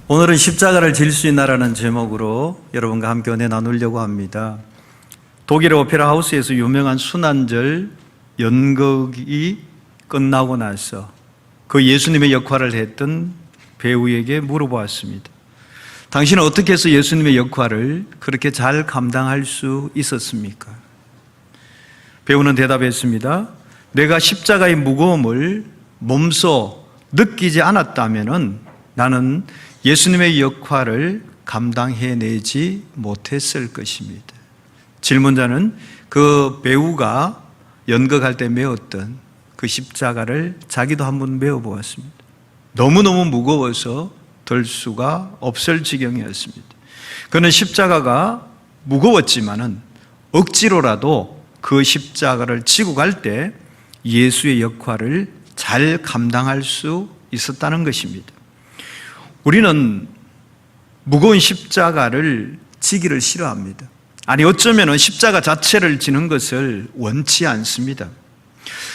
오늘은 십자가를 질 수 있나라는 제목으로 여러분과 함께 은혜 나누려고 합니다. 독일의 오페라 하우스에서 유명한 순환절 연극이 끝나고 나서 그 예수님의 역할을 했던 배우에게 물어보았습니다. 당신은 어떻게 해서 예수님의 역할을 그렇게 잘 감당할 수 있었습니까? 배우는 대답했습니다. 내가 십자가의 무거움을 몸소 느끼지 않았다면 나는 예수님의 역할을 감당해내지 못했을 것입니다. 질문자는 그 배우가 연극할 때 메웠던 그 십자가를 자기도 한번 메워보았습니다. 너무너무 무거워서 들 수가 없을 지경이었습니다. 그는 십자가가 무거웠지만은 억지로라도 그 십자가를 지고 갈 때 예수의 역할을 잘 감당할 수 있었다는 것입니다. 우리는 무거운 십자가를 지기를 싫어합니다. 아니 어쩌면 십자가 자체를 지는 것을 원치 않습니다.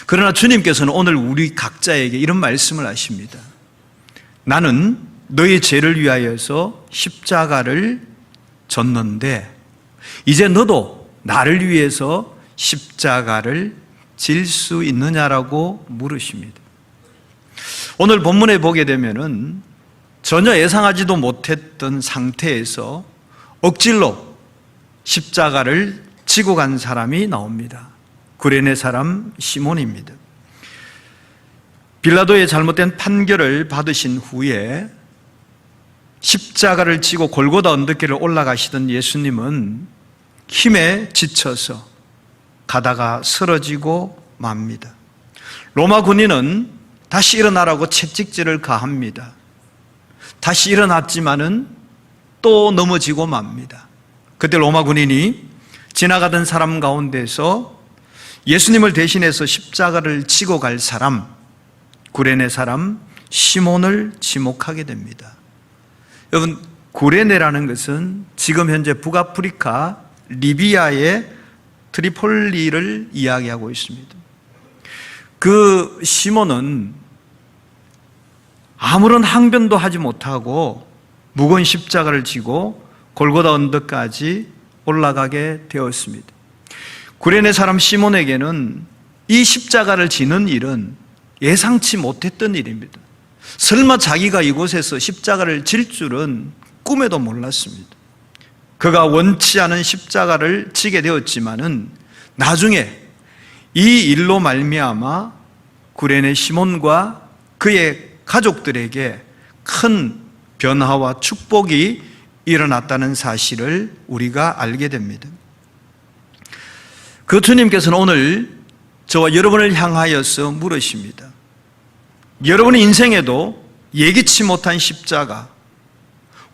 그러나 주님께서는 오늘 우리 각자에게 이런 말씀을 하십니다. 나는 너의 죄를 위하여서 십자가를 졌는데 이제 너도 나를 위해서 십자가를 질 수 있느냐라고 물으십니다. 오늘 본문에 보게 되면은 전혀 예상하지도 못했던 상태에서 억질로 십자가를 지고 간 사람이 나옵니다. 구레네 사람 시몬입니다. 빌라도의 잘못된 판결을 받으신 후에 십자가를 지고 골고다 언덕길을 올라가시던 예수님은 힘에 지쳐서 가다가 쓰러지고 맙니다. 로마 군인은 다시 일어나라고 채찍질을 가합니다. 다시 일어났지만은 또 넘어지고 맙니다. 그때 로마 군인이 지나가던 사람 가운데서 예수님을 대신해서 십자가를 지고 갈 사람, 구레네 사람 시몬을 지목하게 됩니다. 여러분, 구레네라는 것은 지금 현재 북아프리카 리비아의 트리폴리를 이야기하고 있습니다. 그 시몬은 아무런 항변도 하지 못하고 무거운 십자가를 지고 골고다 언덕까지 올라가게 되었습니다. 구레네 사람 시몬에게는 이 십자가를 지는 일은 예상치 못했던 일입니다. 설마 자기가 이곳에서 십자가를 질 줄은 꿈에도 몰랐습니다. 그가 원치 않은 십자가를 지게 되었지만은 나중에 이 일로 말미암아 구레네 시몬과 그의 가족들에게 큰 변화와 축복이 일어났다는 사실을 우리가 알게 됩니다. 그 주님께서는 오늘 저와 여러분을 향하여서 물으십니다. 여러분의 인생에도 예기치 못한 십자가,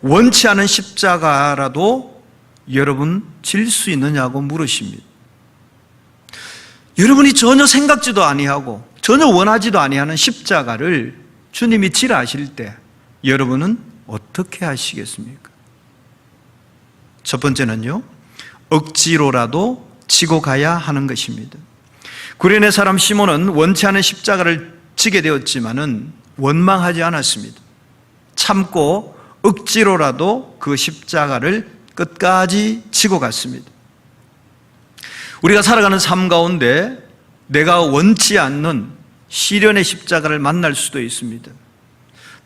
원치 않은 십자가라도 여러분 질 수 있느냐고 물으십니다. 여러분이 전혀 생각지도 아니하고 전혀 원하지도 아니하는 십자가를 주님이 지라 하실 때 여러분은 어떻게 하시겠습니까? 첫 번째는요, 억지로라도 지고 가야 하는 것입니다. 구레네 사람 시몬은 원치 않은 십자가를 지게 되었지만은 원망하지 않았습니다. 참고 억지로라도 그 십자가를 끝까지 지고 갔습니다. 우리가 살아가는 삶 가운데 내가 원치 않는 시련의 십자가를 만날 수도 있습니다.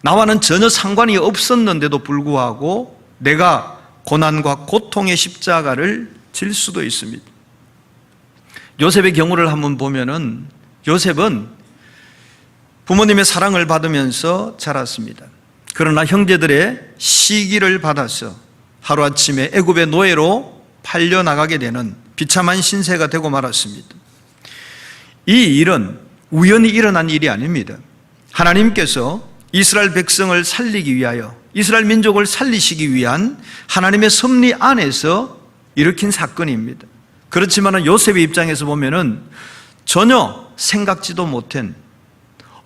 나와는 전혀 상관이 없었는데도 불구하고 내가 고난과 고통의 십자가를 질 수도 있습니다. 요셉의 경우를 한번 보면은 요셉은 부모님의 사랑을 받으면서 자랐습니다. 그러나 형제들의 시기를 받아서 하루아침에 애굽의 노예로 팔려나가게 되는 비참한 신세가 되고 말았습니다. 이 일은 우연히 일어난 일이 아닙니다. 하나님께서 이스라엘 백성을 살리기 위하여, 이스라엘 민족을 살리시기 위한 하나님의 섭리 안에서 일으킨 사건입니다. 그렇지만 요셉의 입장에서 보면은 전혀 생각지도 못한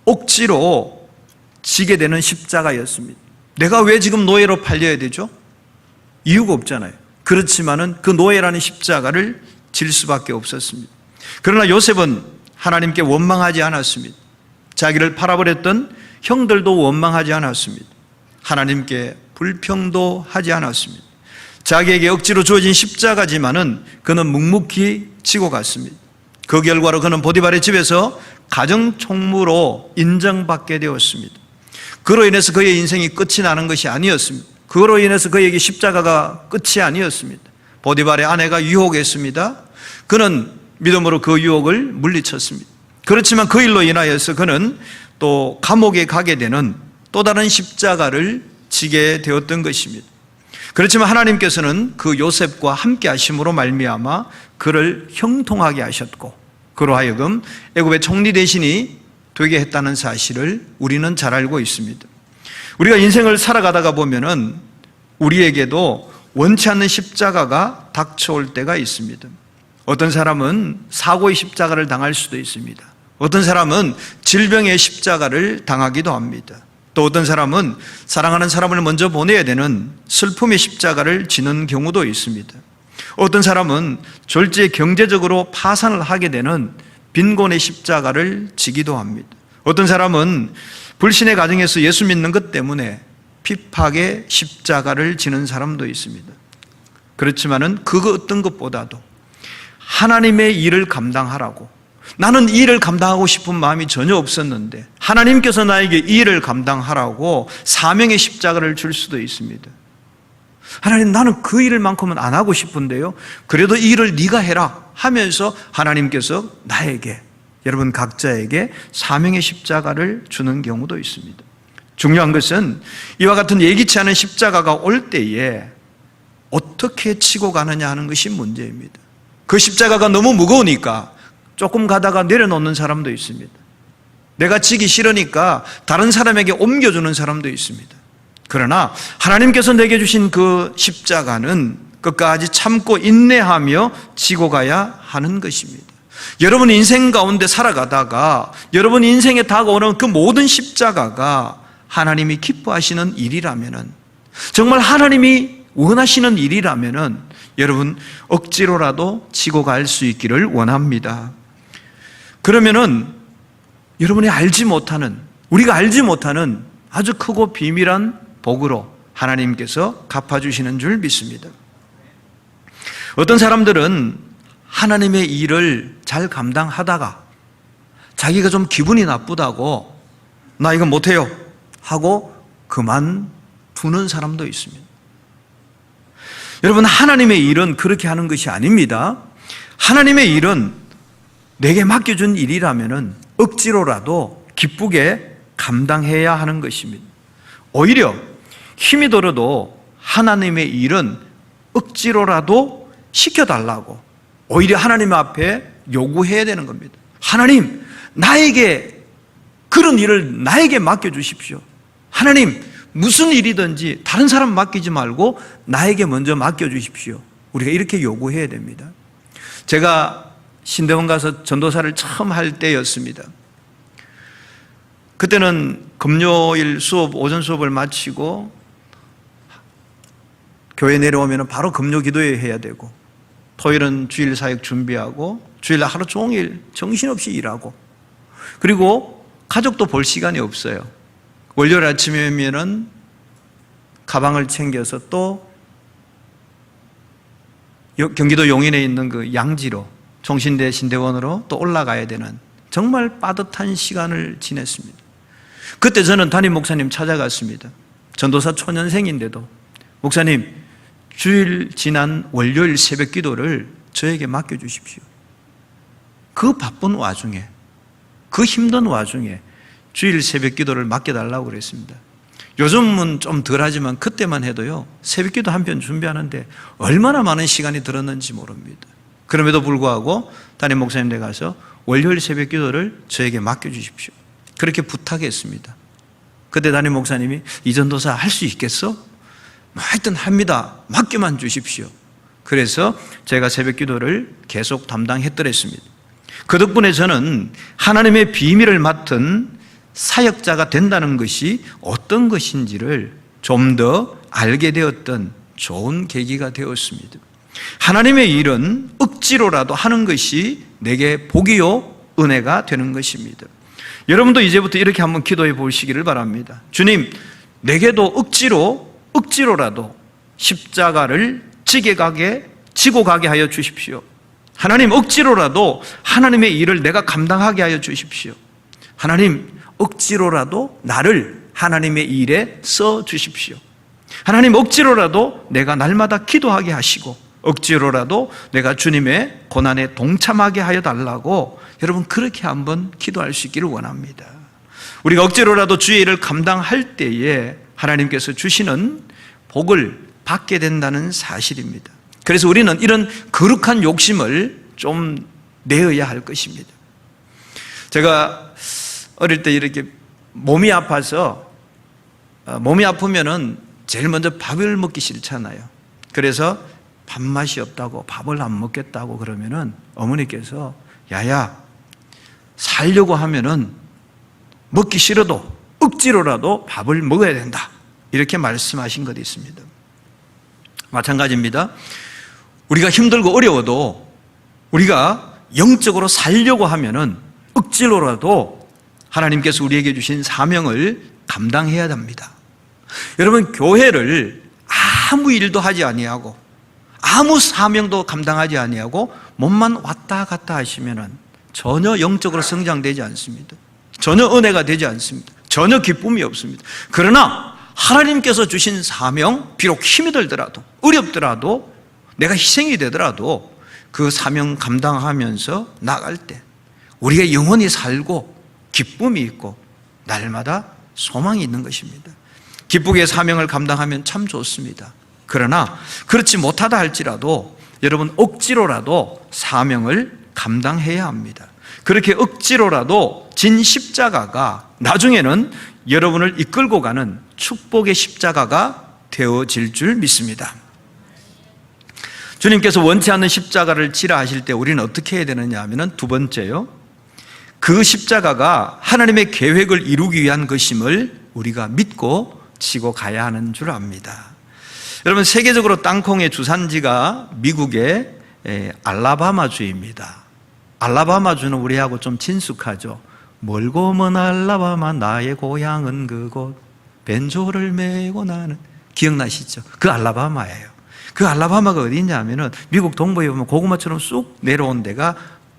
억지로 지게 되는 십자가였습니다. 내가 왜 지금 노예로 팔려야 되죠? 이유가 없잖아요. 그렇지만은 그 노예라는 십자가를 질 수밖에 없었습니다. 그러나 요셉은 하나님께 원망하지 않았습니다. 자기를 팔아버렸던 형들도 원망하지 않았습니다. 하나님께 불평도 하지 않았습니다. 자기에게 억지로 주어진 십자가지만은 그는 묵묵히 지고 갔습니다. 그 결과로 그는 보디발의 집에서 가정총무로 인정받게 되었습니다. 그로 인해서 그의 인생이 끝이 나는 것이 아니었습니다. 그로 인해서 그에게 십자가가 끝이 아니었습니다. 보디발의 아내가 유혹했습니다. 그는 믿음으로 그 유혹을 물리쳤습니다. 그렇지만 그 일로 인하여서 그는 또 감옥에 가게 되는 또 다른 십자가를 지게 되었던 것입니다. 그렇지만 하나님께서는 그 요셉과 함께 하심으로 말미암아 그를 형통하게 하셨고, 그로 하여금 애굽의 총리 대신이 되게 했다는 사실을 우리는 잘 알고 있습니다. 우리가 인생을 살아가다가 보면은 우리에게도 원치 않는 십자가가 닥쳐올 때가 있습니다. 어떤 사람은 사고의 십자가를 당할 수도 있습니다. 어떤 사람은 질병의 십자가를 당하기도 합니다. 또 어떤 사람은 사랑하는 사람을 먼저 보내야 되는 슬픔의 십자가를 지는 경우도 있습니다. 어떤 사람은 졸지에 경제적으로 파산을 하게 되는 빈곤의 십자가를 지기도 합니다. 어떤 사람은 불신의 가정에서 예수 믿는 것 때문에 핍박의 십자가를 지는 사람도 있습니다. 그렇지만은 그거 어떤 것보다도 하나님의 일을 감당하라고, 나는 이 일을 감당하고 싶은 마음이 전혀 없었는데 하나님께서 나에게 이 일을 감당하라고 사명의 십자가를 줄 수도 있습니다. 하나님, 나는 그 일만큼은 안 하고 싶은데요, 그래도 이 일을 네가 해라 하면서 하나님께서 나에게, 여러분 각자에게 사명의 십자가를 주는 경우도 있습니다. 중요한 것은 이와 같은 예기치 않은 십자가가 올 때에 어떻게 치고 가느냐 하는 것이 문제입니다. 그 십자가가 너무 무거우니까 조금 가다가 내려놓는 사람도 있습니다. 내가 지기 싫으니까 다른 사람에게 옮겨주는 사람도 있습니다. 그러나 하나님께서 내게 주신 그 십자가는 끝까지 참고 인내하며 지고 가야 하는 것입니다. 여러분 인생 가운데 살아가다가 여러분 인생에 다가오는 그 모든 십자가가 하나님이 기뻐하시는 일이라면은, 정말 하나님이 원하시는 일이라면은 여러분 억지로라도 지고 갈 수 있기를 원합니다. 그러면은 여러분이 알지 못하는, 우리가 알지 못하는 아주 크고 비밀한 복으로 하나님께서 갚아주시는 줄 믿습니다. 어떤 사람들은 하나님의 일을 잘 감당하다가 자기가 좀 기분이 나쁘다고 나 이거 못해요 하고 그만두는 사람도 있습니다. 여러분, 하나님의 일은 그렇게 하는 것이 아닙니다. 하나님의 일은 내게 맡겨준 일이라면 억지로라도 기쁘게 감당해야 하는 것입니다. 오히려 힘이 들어도 하나님의 일은 억지로라도 시켜달라고 오히려 하나님 앞에 요구해야 되는 겁니다. 하나님, 나에게 그런 일을 나에게 맡겨주십시오. 하나님, 무슨 일이든지 다른 사람 맡기지 말고 나에게 먼저 맡겨주십시오. 우리가 이렇게 요구해야 됩니다. 제가 신대원 가서 전도사를 처음 할 때였습니다. 그때는 금요일 수업, 오전 수업을 마치고 교회 내려오면 바로 금요 기도회 해야 되고, 토요일은 주일 사역 준비하고, 주일 하루 종일 정신없이 일하고, 그리고 가족도 볼 시간이 없어요. 월요일 아침이면은 가방을 챙겨서 또 경기도 용인에 있는 그 양지로, 종신대 신대원으로 또 올라가야 되는 정말 빠듯한 시간을 지냈습니다. 그때 저는 담임 목사님 찾아갔습니다. 전도사 초년생인데도, 목사님, 주일 지난 월요일 새벽 기도를 저에게 맡겨주십시오. 그 바쁜 와중에, 그 힘든 와중에 주일 새벽 기도를 맡겨달라고 그랬습니다. 요즘은 좀 덜하지만 그때만 해도요, 새벽 기도 한 편 준비하는데 얼마나 많은 시간이 들었는지 모릅니다. 그럼에도 불구하고 담임 목사님 댁에 가서 월요일 새벽 기도를 저에게 맡겨주십시오, 그렇게 부탁했습니다. 그때 담임 목사님이 이 전도사 할 수 있겠어? 하여튼 합니다. 맡겨만 주십시오. 그래서 제가 새벽 기도를 계속 담당했더랬습니다. 그 덕분에 저는 하나님의 비밀을 맡은 사역자가 된다는 것이 어떤 것인지를 좀 더 알게 되었던 좋은 계기가 되었습니다. 하나님의 일은 억지로라도 하는 것이 내게 복이요 은혜가 되는 것입니다. 여러분도 이제부터 이렇게 한번 기도해 보시기를 바랍니다. 주님, 내게도 억지로라도 십자가를 지고 가게 하여 주십시오. 하나님, 억지로라도 하나님의 일을 내가 감당하게 하여 주십시오. 하나님, 억지로라도 나를 하나님의 일에 써 주십시오. 하나님, 억지로라도 내가 날마다 기도하게 하시고, 억지로라도 내가 주님의 고난에 동참하게 하여 달라고, 여러분 그렇게 한번 기도할 수 있기를 원합니다. 우리가 억지로라도 주의 일을 감당할 때에 하나님께서 주시는 복을 받게 된다는 사실입니다. 그래서 우리는 이런 거룩한 욕심을 좀 내어야 할 것입니다. 제가 어릴 때 이렇게 몸이 아프면은 제일 먼저 밥을 먹기 싫잖아요. 그래서 밥맛이 없다고, 밥을 안 먹겠다고 그러면은 어머니께서 야야, 살려고 하면은 먹기 싫어도 억지로라도 밥을 먹어야 된다, 이렇게 말씀하신 것이 있습니다. 마찬가지입니다. 우리가 힘들고 어려워도 우리가 영적으로 살려고 하면은 억지로라도 하나님께서 우리에게 주신 사명을 감당해야 합니다. 여러분, 교회를 아무 일도 하지 아니하고 아무 사명도 감당하지 아니하고 몸만 왔다 갔다 하시면은 전혀 영적으로 성장되지 않습니다. 전혀 은혜가 되지 않습니다. 전혀 기쁨이 없습니다. 그러나 하나님께서 주신 사명, 비록 힘이 들더라도 어렵더라도 내가 희생이 되더라도 그 사명 감당하면서 나갈 때 우리가 영원히 살고 기쁨이 있고 날마다 소망이 있는 것입니다. 기쁘게 사명을 감당하면 참 좋습니다. 그러나 그렇지 못하다 할지라도 여러분 억지로라도 사명을 감당해야 합니다. 그렇게 억지로라도 진 십자가가 나중에는 여러분을 이끌고 가는 축복의 십자가가 되어질 줄 믿습니다. 주님께서 원치 않는 십자가를 지라 하실 때 우리는 어떻게 해야 되느냐 하면 두 번째요, 그 십자가가 하나님의 계획을 이루기 위한 것임을 우리가 믿고 지고 가야 하는 줄 압니다. 여러분, 세계적으로 땅콩의 주산지가 미국의 알라바마주입니다. 알라바마주는 우리하고 좀 친숙하죠. 멀고 먼 알라바마 나의 고향은 그곳, 벤조를 메고 나는, 기억나시죠? 그 알라바마예요. 그 알라바마가 어디냐 하면은 미국 동부에 보면 고구마처럼 쑥 내려온 데가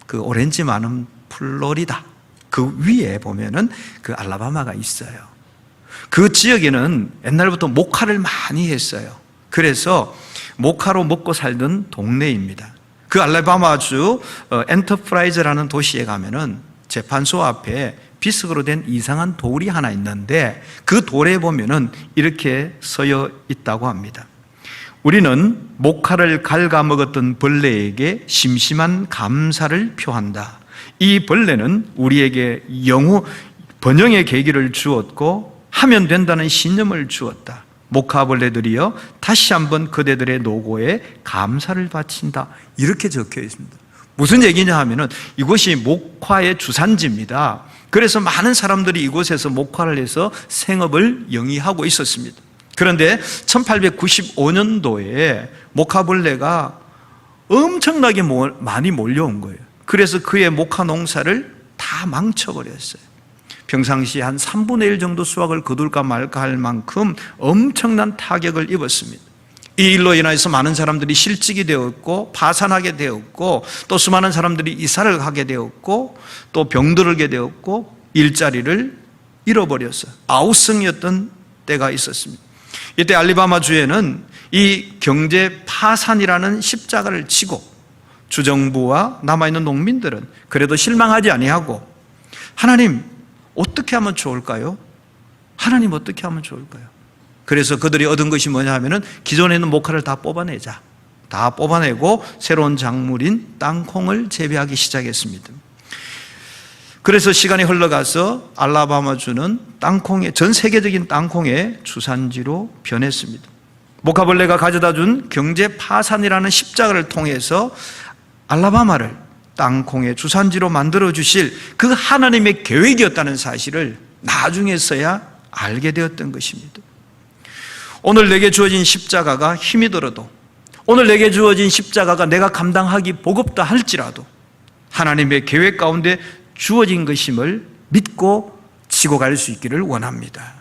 그 오렌지 많은 플로리다, 그 위에 보면은 그 알라바마가 있어요. 그 지역에는 옛날부터 목화를 많이 했어요. 그래서 목화로 먹고 살던 동네입니다. 그 알라바마주 엔터프라이즈라는 도시에 가면은 재판소 앞에 비석으로 된 이상한 돌이 하나 있는데 그 돌에 보면은 이렇게 써여 있다고 합니다. 우리는 목화를 갉아먹었던 벌레에게 심심한 감사를 표한다. 이 벌레는 우리에게 번영의 계기를 주었고 하면 된다는 신념을 주었다. 목화벌레들이여 다시 한번 그대들의 노고에 감사를 바친다, 이렇게 적혀 있습니다. 무슨 얘기냐 하면은 이곳이 목화의 주산지입니다. 그래서 많은 사람들이 이곳에서 목화를 해서 생업을 영위하고 있었습니다. 그런데 1895년도에 목화벌레가 엄청나게 많이 몰려온 거예요. 그래서 그의 목화 농사를 다 망쳐버렸어요. 평상시에 한 3분의 1 정도 수확을 거둘까 말까 할 만큼 엄청난 타격을 입었습니다. 이 일로 인해서 많은 사람들이 실직이 되었고 파산하게 되었고 또 수많은 사람들이 이사를 하게 되었고 또 병들게 되었고 일자리를 잃어버렸어요. 아우성이었던 때가 있었습니다. 이때 알라바마주에는 이 경제 파산이라는 십자가를 지고 주정부와 남아있는 농민들은 그래도 실망하지 아니하고 하나님 어떻게 하면 좋을까요? 하나님 어떻게 하면 좋을까요? 그래서 그들이 얻은 것이 뭐냐 하면은 기존에 있는 목화를 다 뽑아내자. 다 뽑아내고 새로운 작물인 땅콩을 재배하기 시작했습니다. 그래서 시간이 흘러가서 알라바마주는 전 세계적인 땅콩의 주산지로 변했습니다. 목화벌레가 가져다 준 경제 파산이라는 십자가를 통해서 알라바마를 땅콩의 주산지로 만들어 주실 그 하나님의 계획이었다는 사실을 나중에서야 알게 되었던 것입니다. 오늘 내게 주어진 십자가가 힘이 들어도, 오늘 내게 주어진 십자가가 내가 감당하기 버겁다 할지라도 하나님의 계획 가운데 주어진 것임을 믿고 지고 갈 수 있기를 원합니다.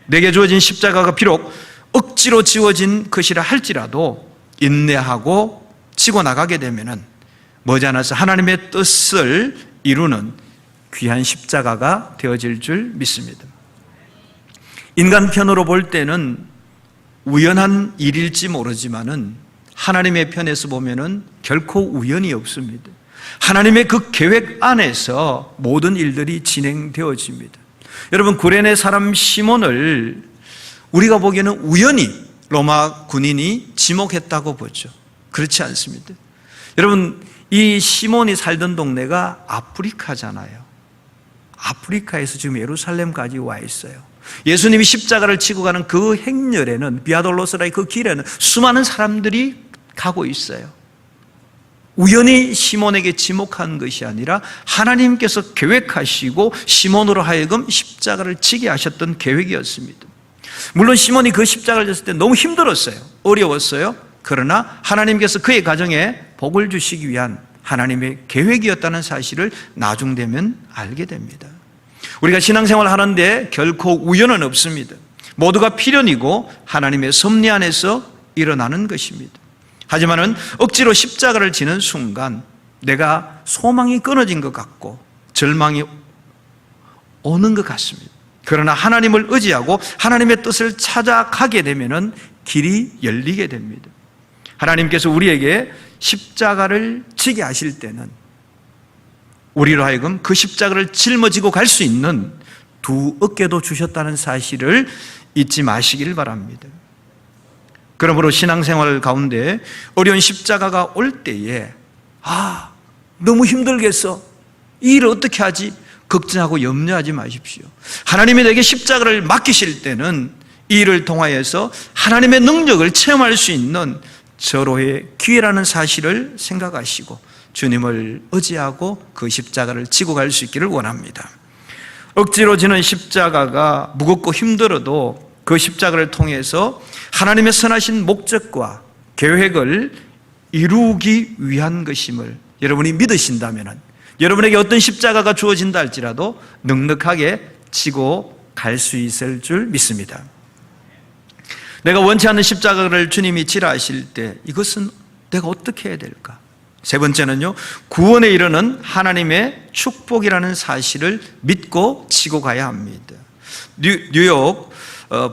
내게 주어진 십자가가 비록 억지로 지워진 것이라 할지라도 인내하고 지고 나가게 되면은 머지않아서 하나님의 뜻을 이루는 귀한 십자가가 되어질 줄 믿습니다. 인간 편으로 볼 때는 우연한 일일지 모르지만은 하나님의 편에서 보면은 결코 우연이 없습니다. 하나님의 그 계획 안에서 모든 일들이 진행되어집니다. 여러분, 구레네 사람 시몬을 우리가 보기에는 우연히 로마 군인이 지목했다고 보죠. 그렇지 않습니다. 여러분, 이 시몬이 살던 동네가 아프리카잖아요. 아프리카에서 지금 예루살렘까지 와 있어요. 예수님이 십자가를 치고 가는 그 행렬에는, 비아돌로스라의 그 길에는 수많은 사람들이 가고 있어요. 우연히 시몬에게 지목한 것이 아니라 하나님께서 계획하시고 시몬으로 하여금 십자가를 지게 하셨던 계획이었습니다. 물론 시몬이 그 십자가를 졌을 때 너무 힘들었어요. 어려웠어요. 그러나 하나님께서 그의 가정에 복을 주시기 위한 하나님의 계획이었다는 사실을 나중 되면 알게 됩니다. 우리가 신앙생활을 하는데 결코 우연은 없습니다. 모두가 필연이고 하나님의 섭리 안에서 일어나는 것입니다. 하지만은 억지로 십자가를 지는 순간 내가 소망이 끊어진 것 같고 절망이 오는 것 같습니다. 그러나 하나님을 의지하고 하나님의 뜻을 찾아가게 되면은 길이 열리게 됩니다. 하나님께서 우리에게 십자가를 지게 하실 때는 우리로 하여금 그 십자가를 짊어지고 갈 수 있는 두 어깨도 주셨다는 사실을 잊지 마시길 바랍니다. 그러므로 신앙생활 가운데 어려운 십자가가 올 때에 너무 힘들겠어, 이 일을 어떻게 하지? 걱정하고 염려하지 마십시오. 하나님이 내게 십자가를 맡기실 때는 이 일을 통하여서 하나님의 능력을 체험할 수 있는 절호의 기회라는 사실을 생각하시고 주님을 의지하고 그 십자가를 지고 갈 수 있기를 원합니다. 억지로 지는 십자가가 무겁고 힘들어도 그 십자가를 통해서 하나님의 선하신 목적과 계획을 이루기 위한 것임을 여러분이 믿으신다면 여러분에게 어떤 십자가가 주어진다 할지라도 넉넉하게 지고 갈 수 있을 줄 믿습니다. 내가 원치 않는 십자가를 주님이 지라 하실 때 이것은 내가 어떻게 해야 될까? 세 번째는요, 구원에 이르는 하나님의 축복이라는 사실을 믿고 지고 가야 합니다. 뉴욕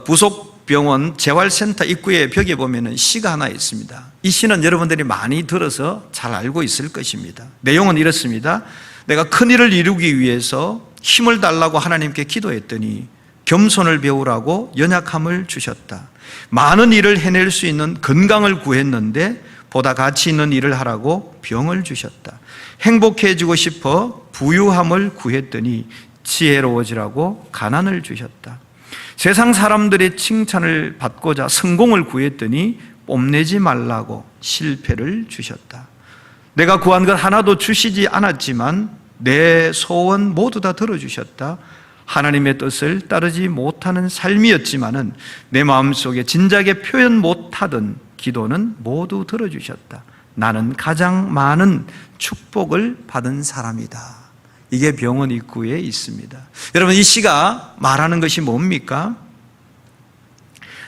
부속병원 재활센터 입구의 벽에 보면 시가 하나 있습니다. 이 시는 여러분들이 많이 들어서 잘 알고 있을 것입니다. 내용은 이렇습니다. 내가 큰일을 이루기 위해서 힘을 달라고 하나님께 기도했더니 겸손을 배우라고 연약함을 주셨다. 많은 일을 해낼 수 있는 건강을 구했는데 보다 가치 있는 일을 하라고 병을 주셨다. 행복해지고 싶어 부유함을 구했더니 지혜로워지라고 가난을 주셨다. 세상 사람들의 칭찬을 받고자 성공을 구했더니 뽐내지 말라고 실패를 주셨다. 내가 구한 것 하나도 주시지 않았지만 내 소원 모두 다 들어주셨다. 하나님의 뜻을 따르지 못하는 삶이었지만은 내 마음속에 진작에 표현 못하던 기도는 모두 들어주셨다. 나는 가장 많은 축복을 받은 사람이다. 이게 병원 입구에 있습니다. 여러분, 이 시가 말하는 것이 뭡니까?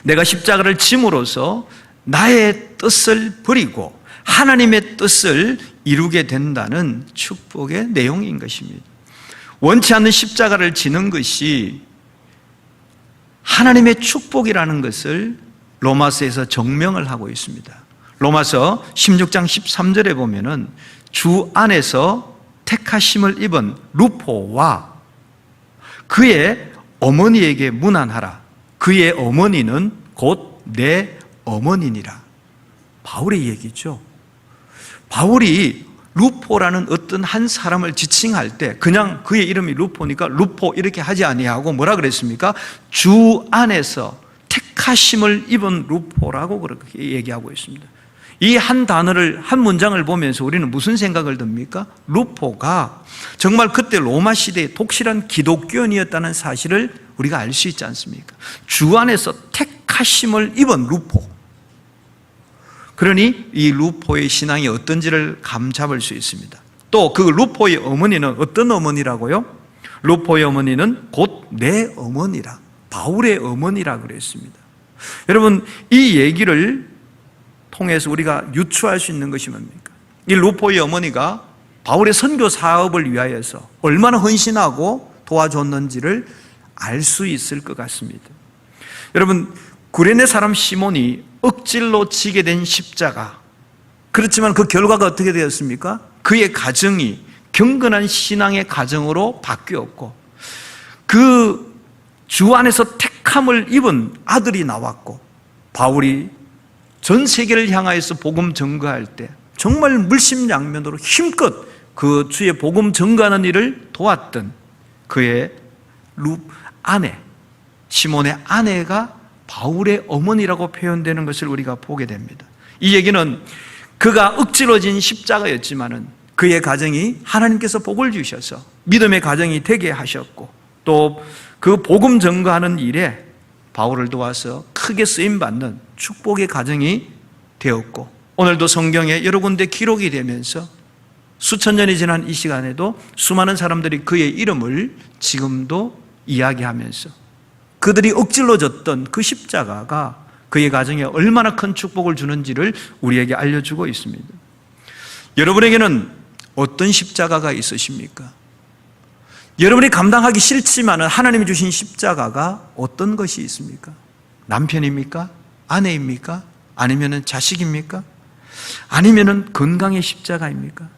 내가 십자가를 짐으로써 나의 뜻을 버리고 하나님의 뜻을 이루게 된다는 축복의 내용인 것입니다. 원치 않는 십자가를 지는 것이 하나님의 축복이라는 것을 로마서에서 정명을 하고 있습니다. 로마서 16장 13절에 보면은 주 안에서 택하심을 입은 루포와 그의 어머니에게 문안하라. 그의 어머니는 곧 내 어머니니라. 바울의 얘기죠. 바울이 루포라는 어떤 한 사람을 지칭할 때 그냥 그의 이름이 루포니까 루포 이렇게 하지 아니하고 뭐라 그랬습니까? 주 안에서 택하심을 입은 루포라고 그렇게 얘기하고 있습니다. 이 한 단어를, 한 문장을 보면서 우리는 무슨 생각을 듭니까? 루포가 정말 그때 로마 시대의 독실한 기독교인이었다는 사실을 우리가 알 수 있지 않습니까? 주 안에서 택하심을 입은 루포. 그러니 이 루포의 신앙이 어떤지를 감잡을 수 있습니다. 또 그 루포의 어머니는 어떤 어머니라고요? 루포의 어머니는 곧 내 어머니라. 바울의 어머니라고 그랬습니다. 여러분, 이 얘기를 통해서 우리가 유추할 수 있는 것이 뭡니까? 이 루포의 어머니가 바울의 선교 사업을 위하여서 얼마나 헌신하고 도와줬는지를 알 수 있을 것 같습니다. 여러분, 구레네 사람 시몬이 억질로 지게 된 십자가, 그렇지만 그 결과가 어떻게 되었습니까? 그의 가정이 경건한 신앙의 가정으로 바뀌었고, 그 주 안에서 택함을 입은 아들이 나왔고, 바울이 전 세계를 향하여서 복음 전거할 때 정말 물심양면으로 힘껏 그 주의 복음 전거하는 일을 도왔던 그의 아내, 시몬의 아내가 바울의 어머니라고 표현되는 것을 우리가 보게 됩니다. 이 얘기는 그가 억지로 진 십자가였지만은 그의 가정이 하나님께서 복을 주셔서 믿음의 가정이 되게 하셨고, 또 그 복음 전거하는 일에 바울을 도와서 크게 쓰임받는 축복의 가정이 되었고, 오늘도 성경에 여러 군데 기록이 되면서 수천 년이 지난 이 시간에도 수많은 사람들이 그의 이름을 지금도 이야기하면서 그들이 억질로 졌던 그 십자가가 그의 가정에 얼마나 큰 축복을 주는지를 우리에게 알려주고 있습니다. 여러분에게는 어떤 십자가가 있으십니까? 여러분이 감당하기 싫지만 하나님이 주신 십자가가 어떤 것이 있습니까? 남편입니까? 아내입니까? 아니면 자식입니까? 아니면 건강의 십자가입니까?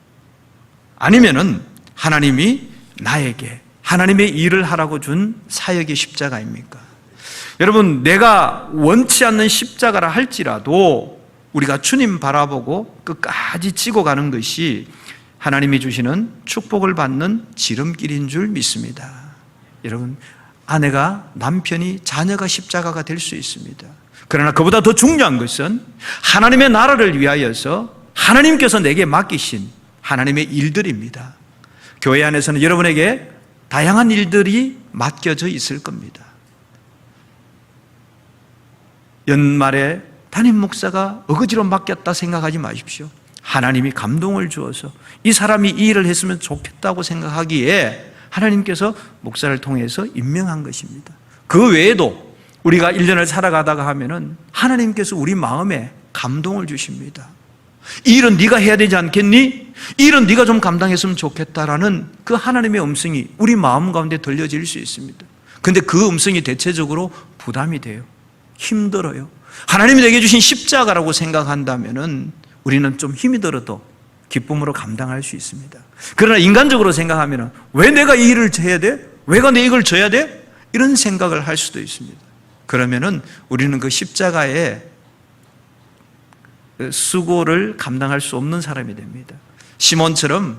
아니면 하나님이 나에게 하나님의 일을 하라고 준 사역의 십자가입니까? 여러분, 내가 원치 않는 십자가라 할지라도 우리가 주님 바라보고 끝까지 지고 가는 것이 하나님이 주시는 축복을 받는 지름길인 줄 믿습니다. 여러분, 아내가, 남편이, 자녀가 십자가가 될 수 있습니다. 그러나 그보다 더 중요한 것은 하나님의 나라를 위하여서 하나님께서 내게 맡기신 하나님의 일들입니다. 교회 안에서는 여러분에게 다양한 일들이 맡겨져 있을 겁니다. 연말에 담임 목사가 어거지로 맡겼다 생각하지 마십시오. 하나님이 감동을 주어서 이 사람이 이 일을 했으면 좋겠다고 생각하기에 하나님께서 목사를 통해서 임명한 것입니다. 그 외에도 우리가 1년을 살아가다가 하면은 하나님께서 우리 마음에 감동을 주십니다. 이 일은 네가 해야 되지 않겠니? 이 일은 네가 좀 감당했으면 좋겠다라는 그 하나님의 음성이 우리 마음 가운데 들려질 수 있습니다. 그런데 그 음성이 대체적으로 부담이 돼요. 힘들어요. 하나님이 내게 주신 십자가라고 생각한다면은 우리는 좀 힘이 들어도 기쁨으로 감당할 수 있습니다. 그러나 인간적으로 생각하면은 왜 내가 이 일을 해야 돼? 왜가 내 이걸 져야 돼? 이런 생각을 할 수도 있습니다. 그러면은 우리는 그 십자가의 수고를 감당할 수 없는 사람이 됩니다. 시몬처럼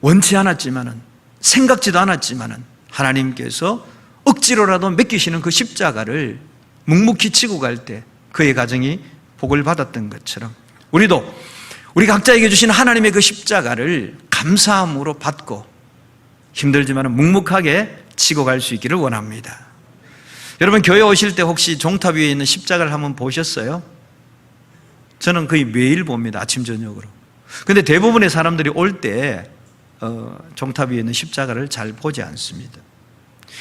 원치 않았지만은, 생각지도 않았지만은 하나님께서 억지로라도 맡기시는 그 십자가를 묵묵히 지고 갈 때 그의 가정이 복을 받았던 것처럼 우리도 우리 각자에게 주신 하나님의 그 십자가를 감사함으로 받고 힘들지만 묵묵하게 지고 갈 수 있기를 원합니다. 여러분, 교회 오실 때 혹시 종탑 위에 있는 십자가를 한번 보셨어요? 저는 거의 매일 봅니다. 아침 저녁으로. 근데 대부분의 사람들이 올 때 종탑 위에 있는 십자가를 잘 보지 않습니다.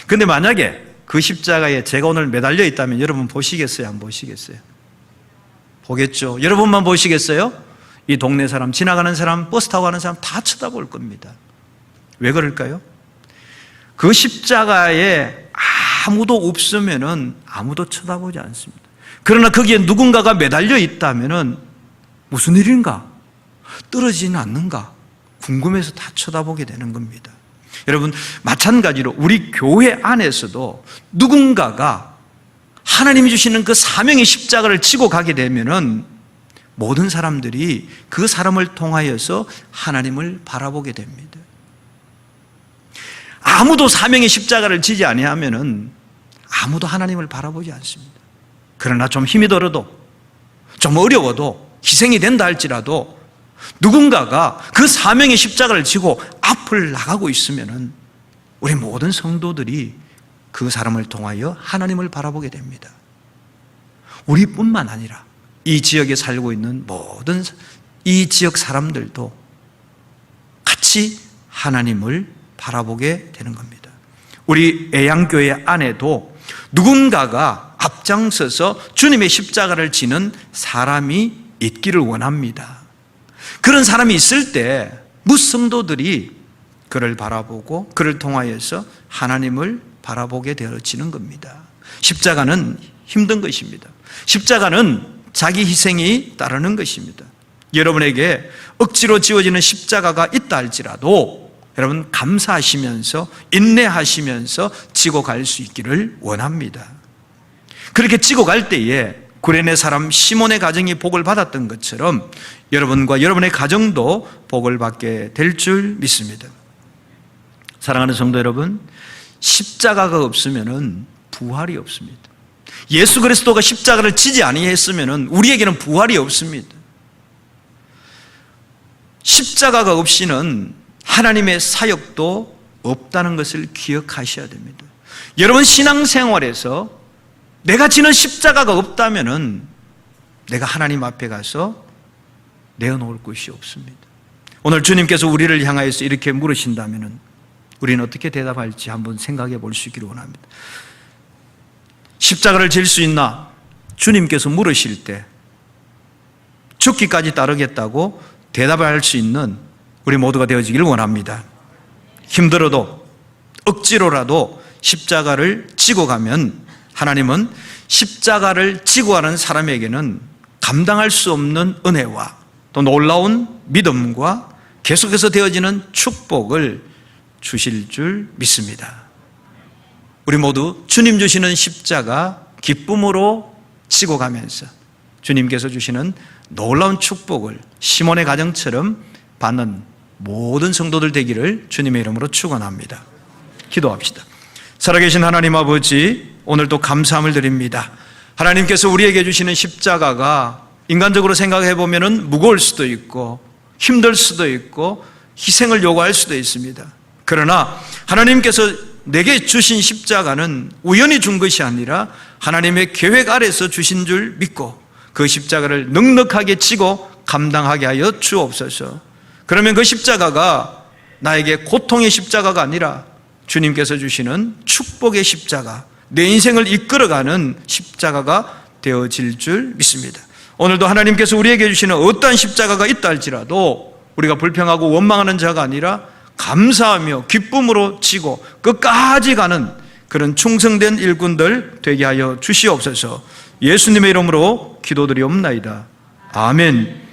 근데 만약에 그 십자가에 제가 오늘 매달려 있다면 여러분 보시겠어요? 안 보시겠어요? 보겠죠. 여러분만 보시겠어요? 이 동네 사람, 지나가는 사람, 버스 타고 가는 사람 다 쳐다볼 겁니다. 왜 그럴까요? 그 십자가에 아무도 없으면은 아무도 쳐다보지 않습니다. 그러나 거기에 누군가가 매달려 있다면은 무슨 일인가? 떨어지지는 않는가? 궁금해서 다 쳐다보게 되는 겁니다. 여러분, 마찬가지로 우리 교회 안에서도 누군가가 하나님이 주시는 그 사명의 십자가를 지고 가게 되면은 모든 사람들이 그 사람을 통하여서 하나님을 바라보게 됩니다. 아무도 사명의 십자가를 지지 아니하면은 아무도 하나님을 바라보지 않습니다. 그러나 좀 힘이 들어도, 좀 어려워도, 희생이 된다 할지라도 누군가가 그 사명의 십자가를 지고 앞을 나가고 있으면은 우리 모든 성도들이 그 사람을 통하여 하나님을 바라보게 됩니다. 우리뿐만 아니라 이 지역에 살고 있는 모든 이 지역 사람들도 같이 하나님을 바라보게 되는 겁니다. 우리 애양교회 안에도 누군가가 앞장서서 주님의 십자가를 지는 사람이 있기를 원합니다. 그런 사람이 있을 때 무성도들이 그를 바라보고 그를 통하여서 하나님을 바라보게 되어지는 겁니다. 십자가는 힘든 것입니다. 십자가는 자기 희생이 따르는 것입니다. 여러분에게 억지로 지어지는 십자가가 있다 할지라도 여러분 감사하시면서 인내하시면서 지고 갈 수 있기를 원합니다. 그렇게 지고 갈 때에 구레네 사람 시몬의 가정이 복을 받았던 것처럼 여러분과 여러분의 가정도 복을 받게 될 줄 믿습니다. 사랑하는 성도 여러분, 십자가가 없으면 부활이 없습니다. 예수 그리스도가 십자가를 지지 아니했으면 우리에게는 부활이 없습니다. 십자가가 없이는 하나님의 사역도 없다는 것을 기억하셔야 됩니다. 여러분 신앙생활에서 내가 지는 십자가가 없다면 내가 하나님 앞에 가서 내어놓을 곳이 없습니다. 오늘 주님께서 우리를 향하여서 이렇게 물으신다면 우리는 어떻게 대답할지 한번 생각해 볼 수 있기를 원합니다. 십자가를 질 수 있나? 주님께서 물으실 때 죽기까지 따르겠다고 대답할 수 있는 우리 모두가 되어지기를 원합니다. 힘들어도 억지로라도 십자가를 지고 가면 하나님은 십자가를 지고 가는 사람에게는 감당할 수 없는 은혜와 또 놀라운 믿음과 계속해서 되어지는 축복을 주실 줄 믿습니다. 우리 모두 주님 주시는 십자가 기쁨으로 지고 가면서 주님께서 주시는 놀라운 축복을 시몬의 가정처럼 받는 모든 성도들 되기를 주님의 이름으로 축원합니다. 기도합시다. 살아계신 하나님 아버지, 오늘도 감사함을 드립니다. 하나님께서 우리에게 주시는 십자가가 인간적으로 생각해 보면 무거울 수도 있고 힘들 수도 있고 희생을 요구할 수도 있습니다. 그러나 하나님께서 내게 주신 십자가는 우연히 준 것이 아니라 하나님의 계획 아래서 주신 줄 믿고 그 십자가를 넉넉하게 지고 감당하게 하여 주옵소서. 그러면 그 십자가가 나에게 고통의 십자가가 아니라 주님께서 주시는 축복의 십자가, 내 인생을 이끌어가는 십자가가 되어질 줄 믿습니다. 오늘도 하나님께서 우리에게 주시는 어떠한 십자가가 있다 할지라도 우리가 불평하고 원망하는 자가 아니라 감사하며 기쁨으로 지고 끝까지 가는 그런 충성된 일꾼들 되게 하여 주시옵소서. 예수님의 이름으로 기도드리옵나이다. 아멘.